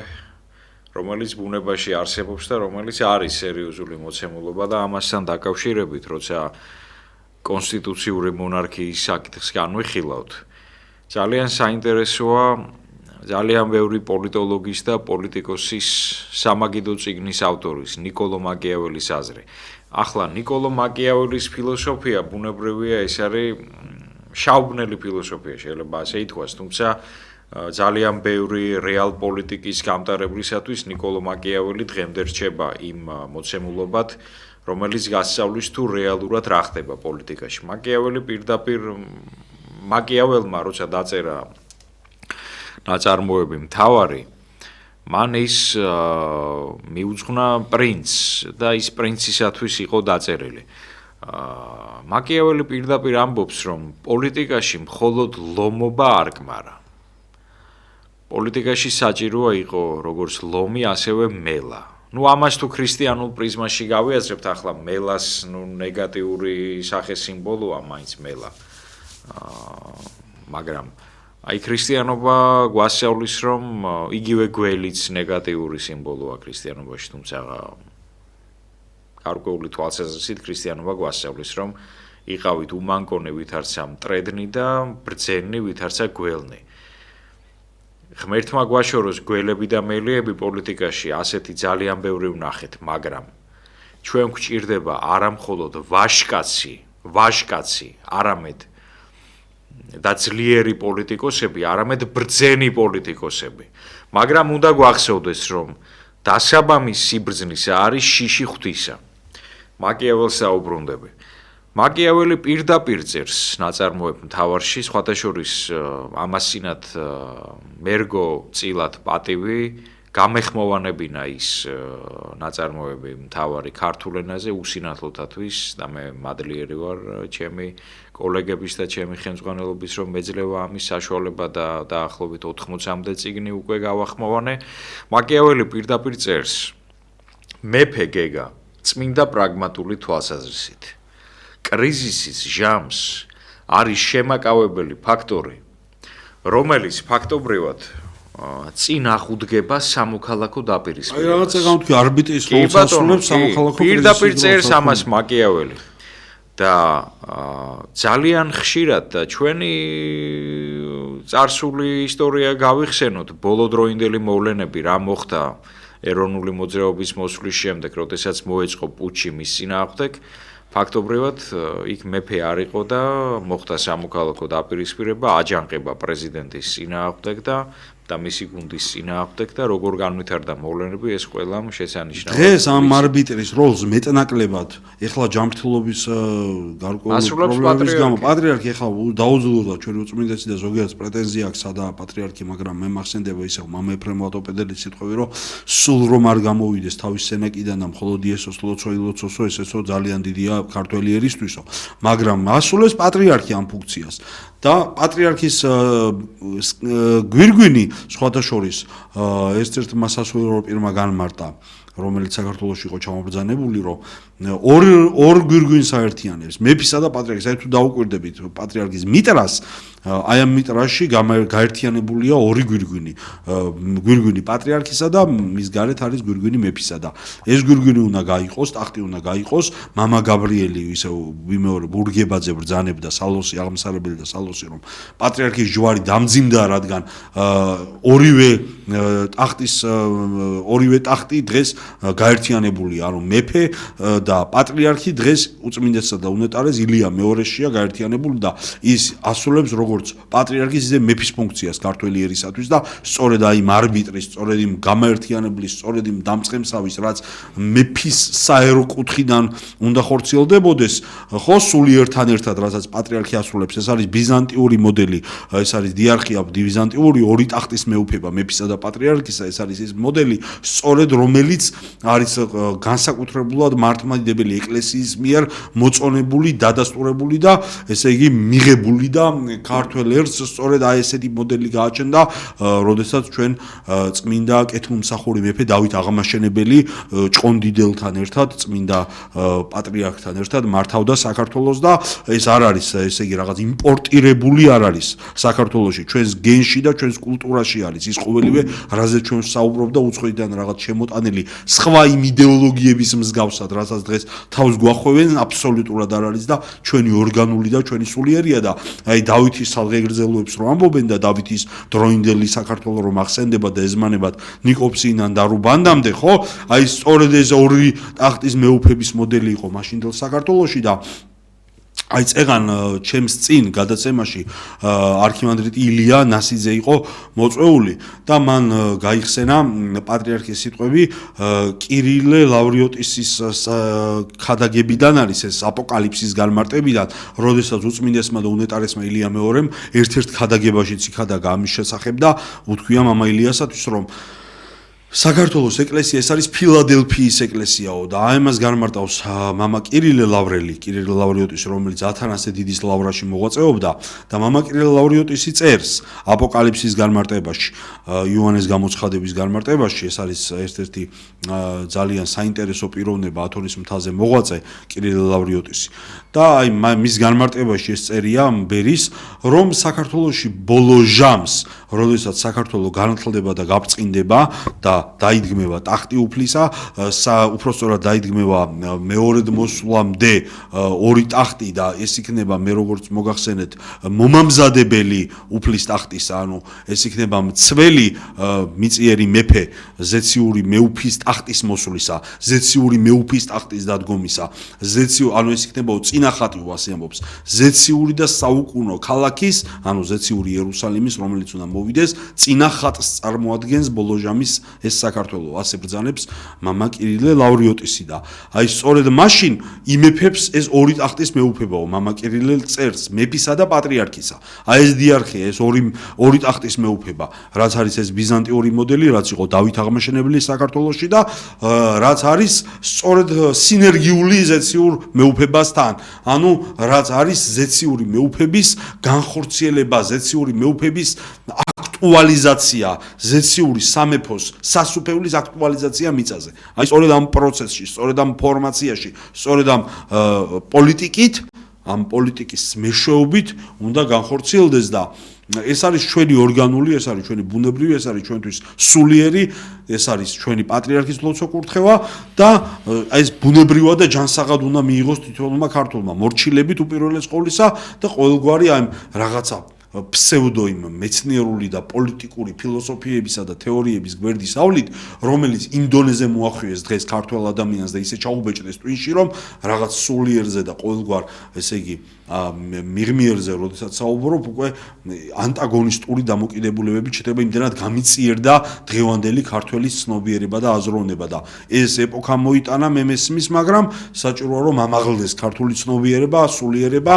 რომელიც ბუნებაში არსებობს და რომელიც არის სერიოზული მოცემულობა და ამასთან დაკავშირებით, როცა კონსტიტუციური მონარქიის საკითხს განვიხილავთ, ძალიან საინტერესოა ძალიან ბევრი პოლიტოლოგის და პოლიტიკოსის სამაგიდო წიგნის ავტორის ნიკოლო მაკიაველის აზრი. ახლა ნიკოლო მაკიაველის ფილოსოფია ბუნებრივია ეს არის შაუბნელი ფილოსოფია შეიძლება ასე ითქვას, თუმცა ძალიან ბევრი რეალ პოლიტიკის გამტარებლისათვის ნიკოლო მაკიაველი დღემდე რჩება იმ მოცემულობად, რომელიც გასწავლის თუ რეალურად რა ხდება პოლიტიკაში. მაკიაველი პირდაპირ მაკიაველმა როცა დაწერა ნაწარმოები მთავარი, მან ის მიუძღვნა პრინცს და ის პრინცისათვის იყო დაწერილი. მაკიაველი პირდაპირ ამბობს, რომ პოლიტიკაში მხოლოდ ლომობა არ გმარა. პოლიტიკაში საჭიროა იყო როგორც ლომი, ასევე მელა. ნუ ამას თუ ქრისტიანულ პრიზმაში გავიაზრებთ, ახლა მელას ნეგატიური სახე სიმბოლოა მაინც მელა. მაგრამ აი ქრისტიანობა გვასწავლის, რომ იგივე გველიც ნეგატიური სიმბოლოა ქრისტიანობაში, თუმცა გარკვეული თვალსაზრისით ქრისტიანობა გვასწავლის, რომ იყავით უმანკონე ვითარცა მტრედნი და ბრძენი ვითარცა გველნი. ღმერთმა გვაშოროს გველები და მელიები პოლიტიკაში ასეთი ძალიან ბევრი ვნახეთ, მაგრამ ჩვენ გვჭირდება არა მხოლოდ ვაჟკაცი, არამედ და ძლიერი პოლიტიკოსები, არამედ ბრძენი პოლიტიკოსები. მაგრამ უნდა გვახსოვდეს, რომ დასაბამის სიბრძნისა არის შიში ღვთისა. მაკიაველს საუბრუნდები. მაკიაველი პირდაპირ წერს ნაწარმოებ მთავარში, სხვათა შორის ამასინათ მერგო წილად პატივი, გამეხმოვანებინა ის ნაწარმოები მთავარი ქართულ ენაზე უსინათლოთათვის და მე მადლიერი ვარ ჩემი კოლეგების და ჩემი ხელმძღვანელობის, რომ მეძლევა ამის საშუალება და დაახლოებით 80-მდე წიგნი უკვე გავახმოვანე. მაკიაველი პირდაპირ წერს: მეფე გეგა წმინდა პრაგმატული თვალსაზრისით. კრიზისის ჟამს არის შემაკავებელი ფაქტორი, რომელიც ფაქტობრივად წინ აღუდგება სამოქალაქო დაპირისპირებას. აი რაღაცა გამთქი არბიტრის როლს ასრულებს სამოქალაქო პირდაპირ წერს ამას მაკიაველი. და ძალიან ხშირად და ჩვენი წარსული ისტორია გავიხსენოთ ბოლოდროინდელი მოვლენები რა მოხდა ეროვნული მოძრაობის მოსვლის შემდეგ, როდესაც მოეწყო პუჩი მის წინააღმდეგ, ფაქტობრივად იქ მეფე არ იყო და მოხდა სამოქალაქო დაპირისპირება, აჯანყება პრეზიდენტის წინააღმდეგ და მისი გუნდის წინააღმდეგ და როგორ განვითარდა მოვლენები, ეს ყველამ შესანიშნავად. დღეს ამ არბიტრის როლს მეტნაკლებად ეხლა ჯანმრთელობის გარკვეული პრობლემების გამო პატრიარქი ეხლა დაუძლურდა ჩვენი უწმინდესი და ზოგიერთს პრეტენზია აქვს სადაა პატრიარქი, მაგრამ მე მახსენდება ისევ მამა ეფრემ ლატოპედელის სიტყვები, რომ სულ რომ არ გამოვიდეს თავის სენაკიდან და მხოლოდ იესოს ლოცო ესეცო ძალიან დიდია ქართველი ერისთვისო, მაგრამ ასრულებს პატრიარქი ამ ფუნქციას. და პატრიარქის გვირგვინი სხვათა შორის ერთ-ერთ მასასრულო პირმა განმარტა, რომელიც საქართველოში იყო ჩამობრძანებული, რომ ორ გვირგვინს აერთიანებს, მეფისა და პატრიარქის. აი თუ დაუკვირდებით პატრიარქის მიტრას, აი ამ მიტრაში გაერთიანებულია ორი გვირგვინი, გვირგვინი პატრიარქისა და მის გარეთ არის გვირგვინი მეფისა და ეს გვირგვინი უნდა გაიყოს, ტახტი უნდა გაიყოს, მამა გაბრიელი ისე ვიმეორე ბურგებაძე ბრძანებდა სალოსი აღმსარებელი და სალოსი, რომ პატრიარქის ჯვარი დამძიმდა, რადგან ორივე ტახტი დღეს გაერთიანებულია, ანუ მეფე და პატრიარქი დღეს უწმინდესსა და უნეტარეს ილია მეორეშია გაერთიანებული და ის ასრულებს როგორც პატრიარქის ისე მეფის ფუნქციას ქართველი ერისათვის და სწორედ აი არბიტრის, სწორედ იმ გამაერთიანებლის, სწორედ იმ დამწყემსავის, რაც მეფის საერო კუთხიდან უნდა ხორციელდებოდეს, ხო, სულიერთან ერთად, რასაც პატრიარქი ასრულებს, ეს არის ბიზანტიური მოდელი, ეს არის დიარქია ბიზანტიური, ორი ტახტის მეუფება მეფისა და პატრიარქისა, ეს არის ის მოდელი, სწორედ რომელიც არის განსაკუთრებულად მართლმადიდებელი ეკლესიის მიერ მოწონებული, დადასტურებული და ესე იგი მიღებული და ქართველ ერს სწორედ აი ესეთი მოდელი გააჩნდა, როდესაც ჩვენ წმინდა კეთილმსახური მეფე დავით აღმაშენებელი ჭყონდიდელთან ერთად, წმინდა პატრიარქთან ერთად მართავდა საქართველოს და ეს არ არის ესე იგი რაღაც იმპორტირებული არ არის საქართველოში, ჩვენს გენში და ჩვენს კულტურაში არის ის ყოველივე, რაზეც ჩვენ საუბრობ და უცხოიდან რაღაც შემოტანილი სხვა იმ იდეოლოგიების მსგავსად, რასაც დღეს თავს გვახვევენ, აბსოლუტურად არ არის და ჩვენი ორგანული და ჩვენი სულიერია და აი დავითის სალღეგრძელოებს რომ ამბობენ და დავითის დროინდელი საქართველოს რომ ახსენდება და ეზმანებათ ნიკოფსიიდან და რუბანდამდე, ხო? აი სწორედ ეს ორი ტახტის მეუფების მოდელი იყო მაშინდელ საქართველოში და აი წეგან ჩემს წინ გადაცემაში არქიმანდრიტ ილია ნასიძე იყო მოწვეული და მან გაიხსენა პატრიარქის სიტყვები კირილე ლავრიოტისის ხადაგებიდან არის ეს აპოკალიფსის განმარტებიდან, როდესაც უწმინდესმა და უნეტარესმა ილია მეორემ ერთ-ერთ ხადაგებაშიც იქადაგა ამის შესახებ და უთქვია მამა ილიასათვის, რომ საქართველოს ეკლესია ეს არის ფილადელფიის ეკლესიაო და ამას განმარტავს მამა კირილე ლავრიოტისი, რომელიც ათანასე დიდის ლავრაში მოღვაწეობდა და მამა კირილე ლავრიოტისი წერს აპოკალიფსის განმარტებაში, იოანეს გამოცხადების განმარტებაში, ეს არის ერთ-ერთი ძალიან საინტერესო პიროვნება ათონის მთაზე მოღვაწე კირილე ლავრიოტისი და აი მის განმარტებაში ეს წერია ბერის, რომ საქართველოში ბოლო ჟამს, როდესაც საქართველო განათლდება და გაბწყინდება და დაიდგმება ტახტი უფლისა, უпростоრად დაიდგმება მეორედ მოსვლამდე ორი ტახტი და ეს იქნება მე როგორც მოგახსენეთ მომამზადებელი უფლის ტახტისა, ანუ ეს იქნება მცველი მიწიერი მეფე ზეციური მეუფის ტახტის მოსვლისა, ზეციური მეუფის ტახტის დადგომისა, ანუ ეს იქნება წინახატი ასე ამბობს, ზეციური და საუკუნო ქალაქის, ანუ ზეციური იერუსალიმის, რომელიც უნდა მოვიდეს, წინახატს წარმოადგენს ბოლო ჟამის ეს საქართველო, ასე ბრძანებს მამა კირილე ლავრიოტისი და აი სწორედ მაშინ იმეფებს ეს ორი ტახტის მეუფებაო, მამა კირილე წერს მეფისა და პატრიარქისა. აი ეს დიარქია, ეს ორი ტახტის მეუფება, რაც არის ეს ბიზანტიური მოდელი, რაც იყო დავით აღმაშენებელი საქართველოში და რაც არის სწორედ სინერგიული ზეციურ მეუფებასთან, ანუ რაც არის ზეციური მეუფების განხორციელება, ზეციური მეუფების აქტუალიზაცია, ზეციური სამეფოს სასუფეველის აქტუალიზაცია მიწაზე. აი სწორედ ამ პროცესში, სწორედ ამ ფორმაციაში, სწორედ ამ პოლიტიკის მეშვეობით უნდა განხორციელდეს და ეს არის ჩვენი ორგანული, ეს არის ჩვენი ბუნებრივი, ეს არის ჩვენთვის სულიერი, ეს არის ჩვენი პატრიარქის ლოცვა-კურთხევა და ეს ბუნებრივად და ჯანსაღად უნდა მიიღოს თითოეულმა ქართველმა მორჩილებით უპირველეს ყოვლისა და ყოველგვარი ამ რაღაცა ფსევდოიმ მეცნიერული და პოლიტიკური ფილოსოფიებისა და თეორიების გვერდის ავლით, რომელიც იმ დონეზე მოახვიეს დღეს ქართველ ადამიანს და ისე ჩაუბეჭდეს ტვინში, რომ რაღაც სულიერზე და ყოველგვარ, ესე იგი, მიღმიერზე, როდესაც საუბრობ, უკვე ანტაგონისტური დამოკიდებულებები ჩნდება, იმდენად გამიწიერდა დღევანდელი ქართველის ცნობიერება და აზროვნება და ეს ეპოქა მოიტანა მე მესმის, მაგრამ საჭიროა რომ ამაღლდეს ქართული ცნობიერება, სულიერება,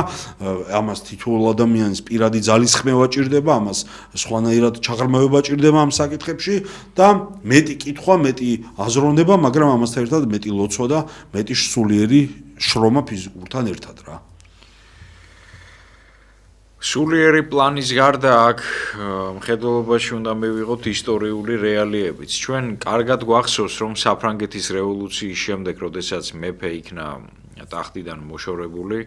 ამას თითოეულ ადამიანის პირადი ძალისხმევა ჭირდება, ამას სხვანაირად ჩაღრმავება ჭირდება ამ საკითხებში და მეტი კითხვა, მეტი აზროვნება, მაგრამ ამასთან ერთად მეტი ლოცვა და მეტი სულიერი შრომა ფიზიკურთან ერთად რა. სულიერი პლანის გარდა აქ მხედველობაში უნდა მივიღოთ ისტორიული რეალიებიც. ჩვენ კარგად გვახსოვს, რომ საფრანგეთის რევოლუციის შემდეგ, როდესაც მეფე იქნა ტახტიდან მოშორებული,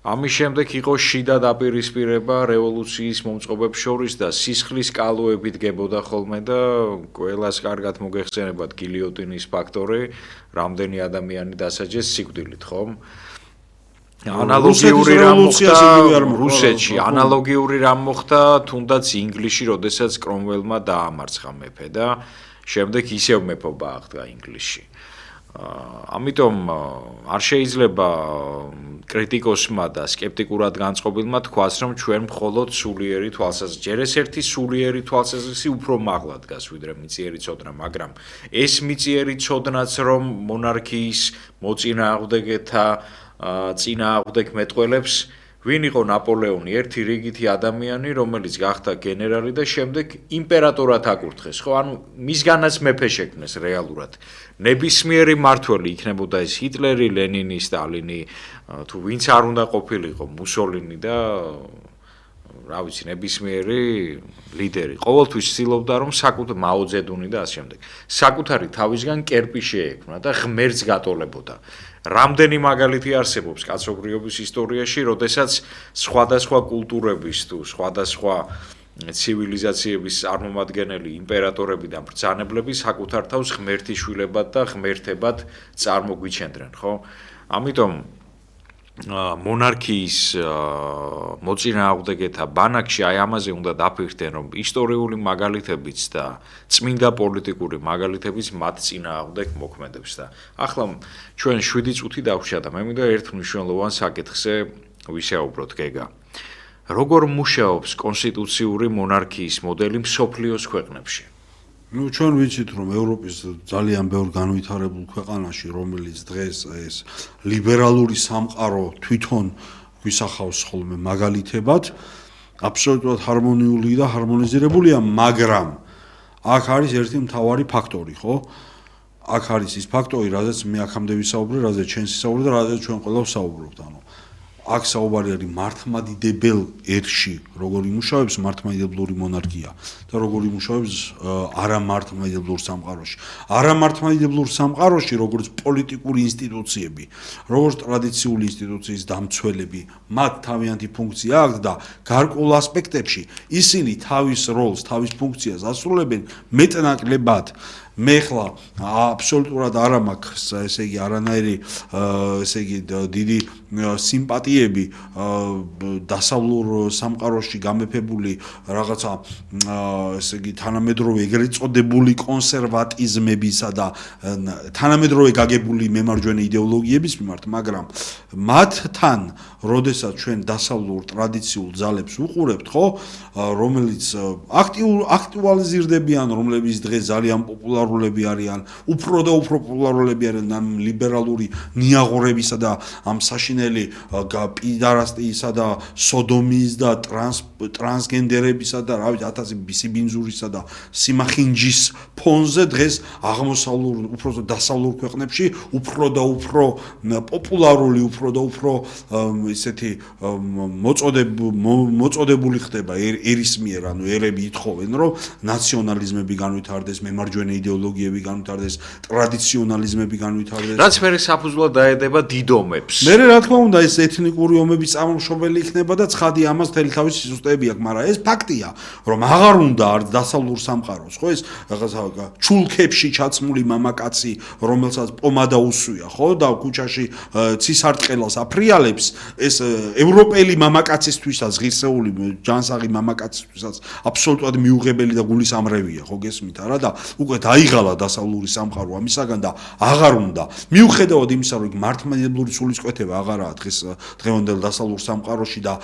ამის შემდეგ იყო შიდა დაპირისპირება რევოლუციის მომწყობებს შორის და სისხლის კალოებით გებოდა ხოლმე და ყველას კარგად მოგეხსენებათ გილიოტინის ფაქტორი, რამდენი ადამიანი დასაჯეს სიკვდილით, ხომ? ანალოგიური რამ მოხდა რუსეთში, ანალოგიური რამ მოხდა თუნდაც ინგლისში, როდესაც კრომველმა დაამარცხა მეფე და შემდეგ ისევ მეფობა აღდგა ინგლისში. ამიტომ არ შეიძლება კრიტიკოსმა და სკეპტიკურად განწყობილმა თქვას, რომ ჩვენ მხოლოდ სულიერი თვალსაზრისით, ჯერ ეს ერთი სულიერი თვალსაზრისი უფრო მაღლა დგას, ვიდრე მიწიერი ცოდნა, მაგრამ ეს მიწიერი ცოდნაც, რომ მონარქიის მოწინააღმდეგეთა წინააღმდეგ მეტყველებს, ვინ იყო ნაპოლეონი, ერთი რიგითი ადამიანი, რომელიც გახდა გენერალი და შემდეგ იმპერატორად აკურთხეს, ხო? ანუ მისგანაც მეფე შექმნეს რეალურად. ნებისმიერი მმართველი იქნებოდა ეს ჰიტლერი, ლენინი, სტალინი, თუ ვინც არ უნდა ყოფილიყო, მუსოლინი და რა ვიცი, ნებისმიერი ლიდერი. ყოველთვის ცდილობდა, რომ მაო ძედუნი და ასე შემდეგ. საკუთარი თავისგან კერპი შეექმნა და ღმერთს გატოლებოდა. რამდენი მაგალითი არსებობს კაცობრიობის ისტორიაში, როდესაც სხვადასხვა კულტურების თუ სხვადასხვა ცივილიზაციების წარმომადგენელი იმპერატორები და მბრძანებლები საკუთარ თავს ღმერთიშვილებად და ღმერთებად წარმოგვიჩენდნენ, ხო? ამიტომ მონარქიის მოწინააღმდეგეთა ბანაკში აი ამაზე უნდა დაფიქრდნენ, რომ ისტორიული მაგალითებიც და წმინდა პოლიტიკური მაგალითებიც მათ წინააღმდეგ მოქმედებს და ახლა ჩვენ 7 წუთი დაგვჭირდა და მე მინდა ერთ მნიშვნელოვან საკითხზე ვისაუბროთ გეგა. როგორ მუშაობს კონსტიტუციური მონარქიის მოდელი მსოფლიოს ქვეყნებში? ჩვენ ვიცით, რომ ევროპის ძალიან ბევრ განვითარებულ ქვეყანაში, რომელიც დღეს ეს ლიბერალური სამყარო თვითონ გვისახავს ხოლმე მაგალითებად, აბსოლუტურად ჰარმონიული და ჰარმონიზირებულია, მაგრამ აქ არის ერთი მთავარი ფაქტორი, ხო? აქ არის ის ფაქტორი, რადგან მე აქამდე ვისაუბრე, რადგან ჩვენ ვისაუბრეთ და რადგან ჩვენ ყველა ვსაუბრობთ, ანუ აქ საუბარი არის მართლმადიდებელ ერში, როგორ იმუშავებს მართლმადიდებლური მონარქია და როგორ იმუშავებს არამართლმადიდებლურ სამყაროში. არამართლმადიდებლურ სამყაროში, როგორც პოლიტიკური ინსტიტუციები, როგორც ტრადიციული ინსტიტუციის დამცველები, მათ თავიანთი ფუნქცია აქვს და გარკვეულ ასპექტებში ისინი თავის როლს, თავის ფუნქციას ასრულებენ მეტნაკლებად. მე ხლა აბსოლუტურად არ მაქვს, ესე იგი, არანაირი, ესე იგი, დიდი სიმპათიები დასავლურ სამყაროში გამეფებული რაღაცა, ესე იგი, თანამედროვე ეგრეთ წოდებული კონსერვატიზმებისა და თანამედროვე გაგებული მემარჯვენე იდეოლოგიების მიმართ, მაგრამ მათთან, როდესაც ჩვენ დასავლურ ტრადიციულ ძალებს ვუყურებთ, ხო, რომელიც აქტუალიზირდებიან, რომლებიც დღეს ძალიან პოპულარულები არიან, უფრო და უფრო პოპულარულები არიან ამ ლიბერალური ნიაღორებისა და ამ საშინელი პიდარასტიისა და სოდომიის და ტრანსგენდერებისა და რა ვიცი, ათასი ბისიბინძურისა და სიმახინჯის ფონზე დღეს აღმოსავლურ, უფრო დასავლურ ქვეყნებში უფრო და უფრო პოპულარული, უფრო და უფრო ისეთი მოწოდებული ხდება ერის მიერ, ანუ ერები ითხოვენ, რომ ნაციონალიზმები განვითარდეს, მემარჯვენე იდეოლოგიები იდეოლოგიები განვითარდეს, ტრადიციონალიზმები განვითარდეს. რაც მე საფუძვლად დაედება დიდომებს. მე რა თქმა უნდა ეს ეთნიკური ომების წარმომშობელი იქნება და ცხადი ამას თელი თავისი სისტემები აქვს, მაგრამ ეს ფაქტია, რომ აღარ უნდა არც დასავლურ სამყაროს, ხო ეს რაღაცა ჩულქებში ჩაცმული მამაკაცი, რომელსაც პომადა უსვია, ხო და ქუჩაში ცისარტყელას აფრიალებს, ეს ევროპელი მამაკაცისთვისაც ღირსეული ჯანსაღი მამაკაცისთვისაც აბსოლუტურად მიუღებელი და გულისამრევია, ხო გესმით არა და უკვე დაიღალა დასავლური სამყარო ამისაგან და აღარ უნდა მიუხედავად იმისა, რომ მართლმადიდებლური სულისკვეთება აღარაა დღევანდელ დასავლურ სამყაროში და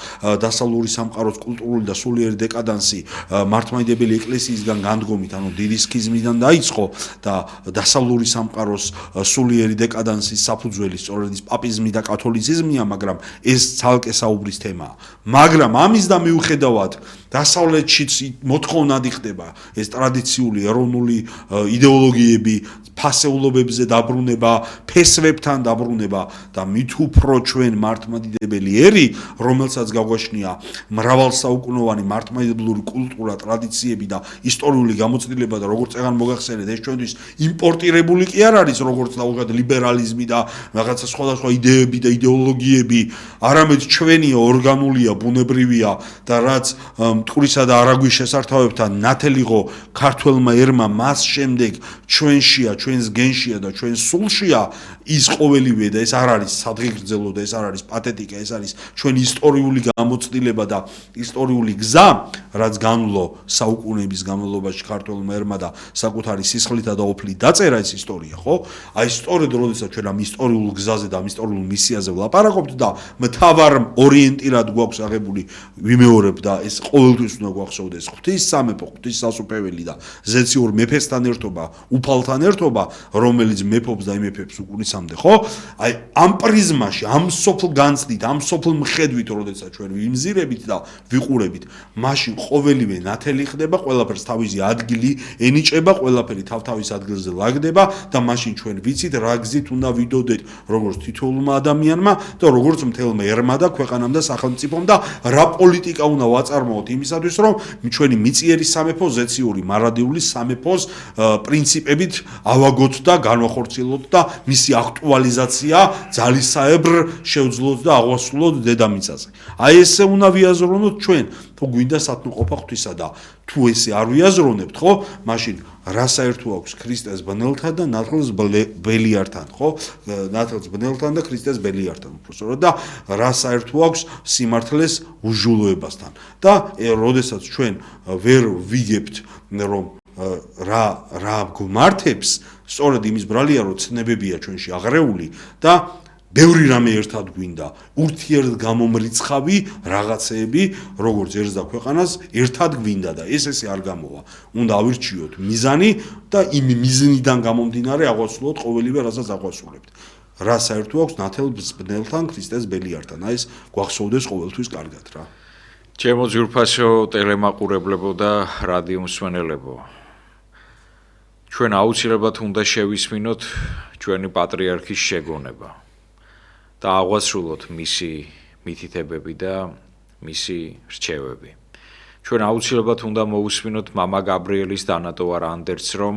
დასავლური სამყაროს კულტურული და სულიერი დეკადანსი მართლმადიდებელი ეკლესიისგან განდგომით, ანუ დიდი სქიზმიდან დაიწყო და დასავლური სამყაროს სულიერი დეკადანსის საფუძველი სწორედ ის პაპიზმი და კათოლიციზმია, მაგრამ ეს ცალკე საუბრის თემაა. მაგრამ ამის და მიუხედავად დასავლეთშიც მოთხოვნადი ხდება ეს ტრადიციული ეროვნული იდეოლოგიები, ფასეულობებზე დაბრუნება, ფესვებთან დაბრუნება და მით უფრო ჩვენ მართლმადიდებელი ერი, რომელსაც გაგვაჩნია მრავალსაუკუნოვანი მართლმადიდებლური კულტურა, ტრადიციები და ისტორიული გამოცდილება და როგორც წეგან მოგახსენეთ, ეს ჩვენთვის იმპორტირებული კი არ არის, როგორც დავუხსნათ ლიბერალიზმი და რაღაცა სხვადასხვა იდეები და იდეოლოგიები, არამედ ჩვენია, ორგანულია, ბუნებრივია და რაც მტკვრისა და არაგვის შესართავებთან ნათელიღო ქართველმა ერმა მას შემდეგ ჩვენშია, ჩვენს გენშია და ჩვენს სულშია ის ყოველივე და ეს არ არის სადღეგრძელო და ეს არ არის პათეტიკა, ეს არის ჩვენი ისტორიული გამოცდილება და ისტორიული გზა, რაც განვლო საუკუნეების განმავლობაში ქართველმა ერმა და საკუთარი სისხლითა და ოფლით დაწერა ეს ისტორია, ხო? აი სწორედ როდესაც ჩვენ ამ ისტორიულ გზაზე და ამ ისტორიულ მისიაზე ვლაპარაკობთ და მთავარ ორიენტირად გვაქვს აღებული ვიმეორებ და ეს ყოველთვის უნდა გვახსოვდეს ღვთის სამეფო, ღვთის სასუფეველი და ზეციურ მეფესთან ერთობა, უფალთან ერთობა, რომელიც მეფობს და იმეფებს უკუნისამდე, ხო? აი ამ პრიზმაში, ამ სოფლ განცდით, ამ სოფლ მხედვით, როდესაც ჩვენ ვიმზირებით და ვიყურებით, მაშინ ყოველივე ნათელი ხდება, ყველაფერს თავისი ადგილი ენიჭება, ყველაფერი თავ-თავის ადგილზე ლაგდება და მაშინ ჩვენ ვიცით რა გზით უნდა ვიდოდეთ, როგორც თითოეულმა ადამიანმა და როგორც მთელმა ერმა და ქვეყანამ და სახელმწიფომ და რა პოლიტიკა უნდა ვაწარმოოთ იმისათვის, რომ ჩვენი მიწიერი სამეფო, ზეციური მარადიული სამეფოს პრინციპებით ავაგოთ და განვახორციელოთ და მისი აქტუალიზაცია ძალისაებრ შევძლოთ და აღვასრულოთ დედამიწაზე. აი ესე უნდა ვიაზროვნოთ ჩვენ, თუ გვინდა სათნოყოფა ღვთისა და თუ ესე არ ვიაზროვნებთ, ხო? მაშინ რა საერთო აქვს ქრისტეს ბნელთან და ნათლს ბელიართან, ხო? ნათლს ბნელთან და ქრისტეს ბელიართან, უბრალოდ და რა საერთო აქვს სიმართლეს უჟულოებასთან. და როდესაც ჩვენ ვერ ვიგებთ, რომ რა გვმართებს, სწორედ იმის ბრალია, რომ ცნებებია ჩვენში აღრეული და ბევრი რამე ერთად გვინდა, ურთიერთ გამომრიცხავი რაღაცეები, როგორც ერთს და ქვეყანას ერთად გვინდა და ესე არ გამოვა. უნდა ავირჩიოთ მიზანი და იმ მიზნიდან გამომდინარე აღვასრულოთ ყოველივე, რასაც აღვასრულებთ. რა საერთო აქვს ნათელს ბნელთან, ქრისტეს ბელიართან. აი ეს გვახსოვდეს ყოველთვის კარგად რა. ჩემო ძვირფასო ტელემაყურებლებო და რადიო მსმენელებო. ჩვენ აუცილებლად უნდა შევისმინოთ ჩვენი პატრიარქის შეგონება და აღვასრულოთ მისი მითითებები და მისი რჩევები. ჩვენ აუცილებლად უნდა მოусმინოთ მამა გაბრიელის დანატოვა რანდერს, რომ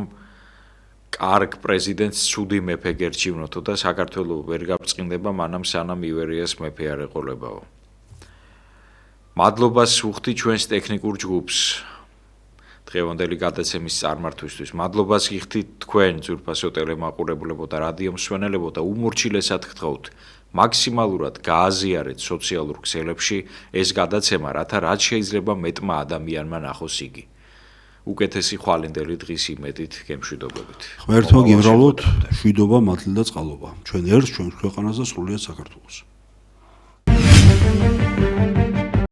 კარგ პრეზიდენტს ცუდი მეფე გერჩივნოთო და საქართველოს ვერ გაბრწყინდება მანამ სანამ ივერიას მეფე არ ეყოლებაო. მადლობას ვუხდი ჩვენს ტექნიკურ ჯგუფს დღევანდელი გადაცემის წარმართვისთვის. მადლობას გიხდით თქვენ ძვირფასო ტელემაყურებლებო და რადიო მსმენელებო და უმორჩილესად გთხოვთ მაქსიმალურად გააზიარეთ სოციალურ ქსელებში ეს გადაცემა, რათა რაც შეიძლება მეტმა ადამიანმა ნახოს იგი. უკეთესი ხვალინდელი დღის იმედით გემშვიდობებით. ღმერთმა გიმრავლოთ მშვიდობა, მადლი და წყალობა. ჩვენ ერთს, ჩვენს ქვეყანას და სრულიად საქართველოს.